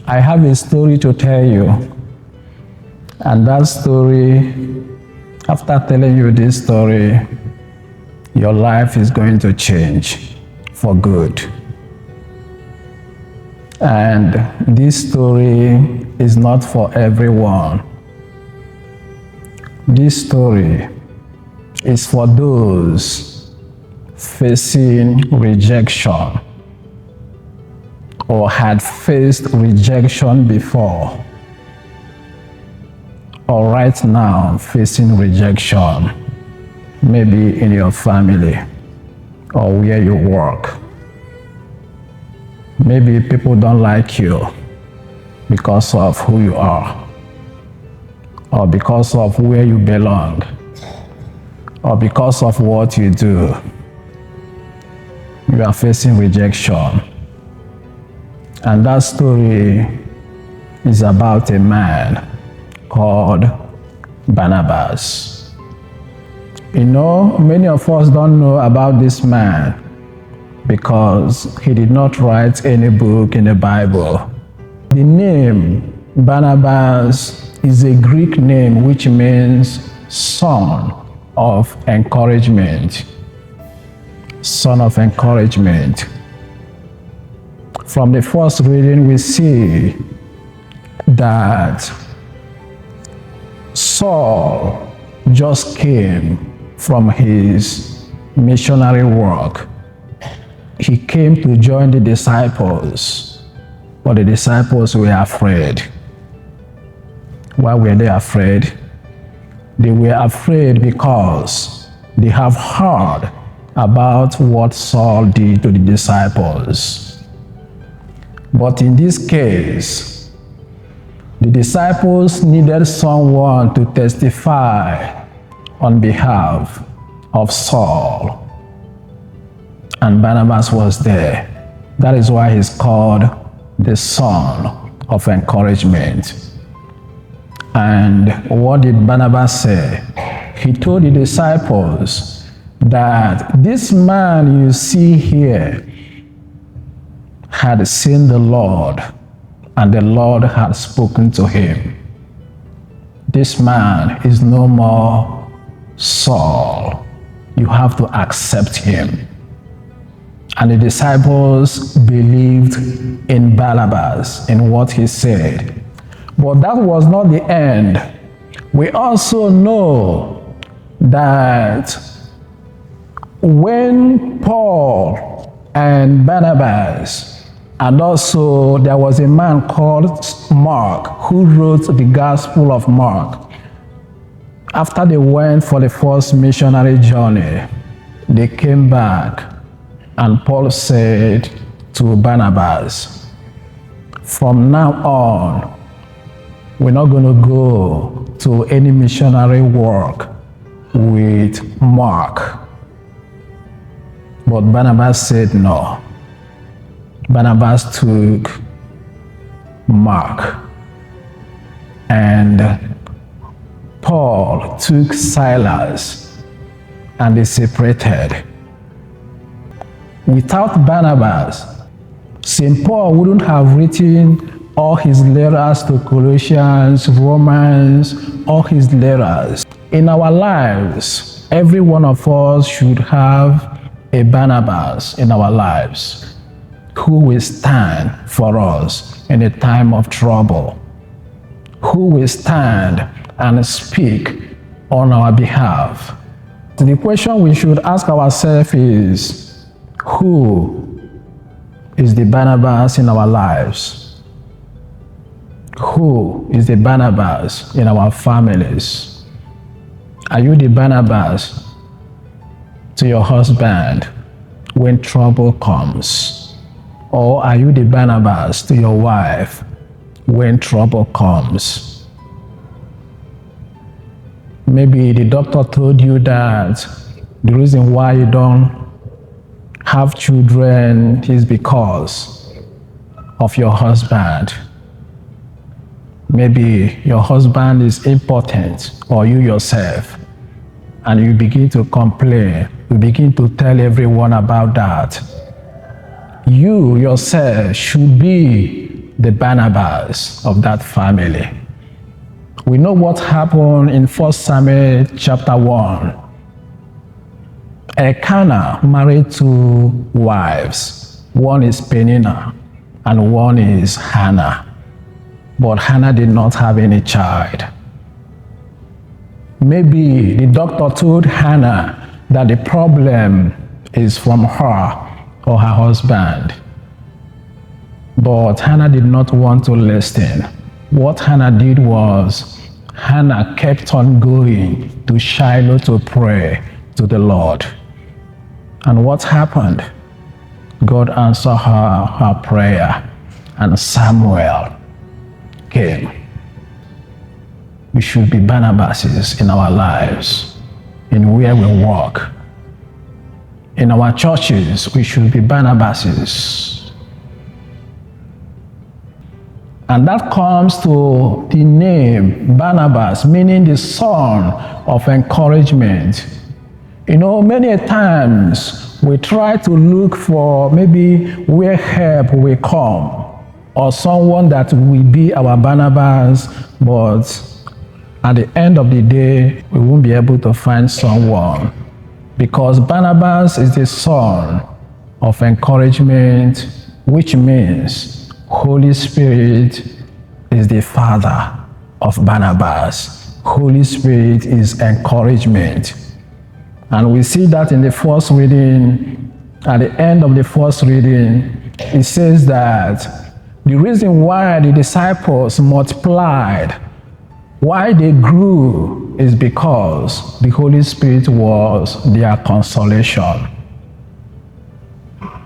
I have a story to tell you. And that story, after telling you this story, your life is going to change for good. And this story is not for everyone. This story is for those facing rejection or had faced rejection before, or right now facing rejection, maybe in your family or where you work. Maybe people don't like you because of who you are, or because of where you belong, or because of what you do. You are facing rejection. And that story is about a man called Barnabas. You know, many of us don't know about this man because he did not write any book in the Bible. The name Barnabas is a Greek name which means son of encouragement. Son of encouragement. From the first reading, we see that Saul just came from his missionary work. He came to join the disciples, but the disciples were afraid. Why were they afraid? They were afraid because they have heard about what Saul did to the disciples. But in this case, the disciples needed someone to testify on behalf of Saul. And Barnabas was there. That is why he's called the son of encouragement. And what did Barnabas say? He told the disciples that this man you see here had seen the Lord, and the Lord had spoken to him. This man is no more Saul. You have to accept him. And the disciples believed in Barnabas, in what he said. But that was not the end. We also know that when Paul and Barnabas, and also there was a man called Mark who wrote the Gospel of Mark. After they went for the first missionary journey, they came back, and Paul said to Barnabas, from now on, we're not going to go to any missionary work with Mark. But Barnabas said no. Barnabas took Mark, and Paul took Silas, and they separated. Without Barnabas, St. Paul wouldn't have written all his letters to Colossians, Romans, all his letters. In our lives, every one of us should have a Barnabas in our lives who will stand for us in a time of trouble, who will stand and speak on our behalf. The question we should ask ourselves is, who is the Barnabas in our lives? Who is the Barnabas in our families? Are you the Barnabas to your husband when trouble comes? Or are you the Barnabas to your wife when trouble comes? Maybe the doctor told you that the reason why you don't have children is because of your husband. Maybe your husband is impotent, or you yourself, and you begin to complain. You begin to tell everyone about that. You yourself should be the Barnabas of that family. We know what happened in 1 Samuel chapter 1. Elkanah married 2 wives. One is Peninnah and one is Hannah. But Hannah did not have any child. Maybe the doctor told Hannah that the problem is from her or her husband. But Hannah did not want to listen. What Hannah did was, Hannah kept on going to Shiloh to pray to the Lord. And what happened? God answered her prayer, and Samuel came. We should be Barnabases in our lives, in where we walk. In our churches, we should be Barnabases. And that comes to the name Barnabas, meaning the son of encouragement. You know, many times we try to look for maybe where help will come, or someone that will be our Barnabas, but at the end of the day, we won't be able to find someone. Because Barnabas is the son of encouragement, which means Holy Spirit is the father of Barnabas. Holy Spirit is encouragement. And we see that in the first reading, at the end of the first reading, it says that the reason why the disciples multiplied, why they grew, is because the Holy Spirit was their consolation.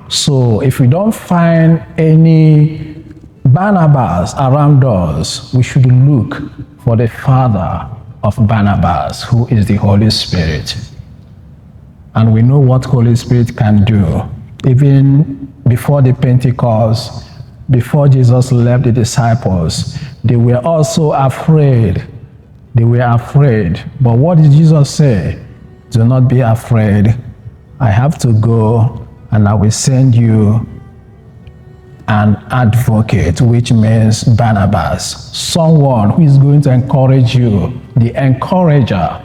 So if we don't find any Barnabas around us, we should look for the father of Barnabas, who is the Holy Spirit. And we know what Holy Spirit can do. Even before the Pentecost, before Jesus left the disciples, they were also afraid. They were afraid. But what did Jesus say? Do not be afraid. I have to go, and I will send you an advocate, which means Barnabas, someone who is going to encourage you, the encourager.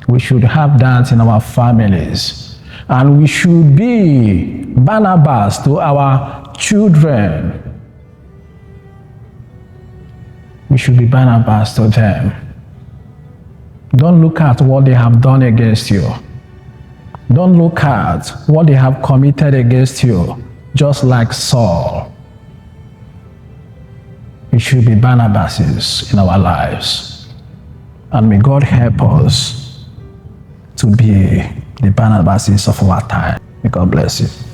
We should have that in our families. And we should be Barnabas to our children. We should be Barnabas to them. Don't look at what they have done against you. Don't look at what they have committed against you, just like Saul. We should be Barnabases in our lives. And may God help us to be the Barnabases of our time. May God bless you.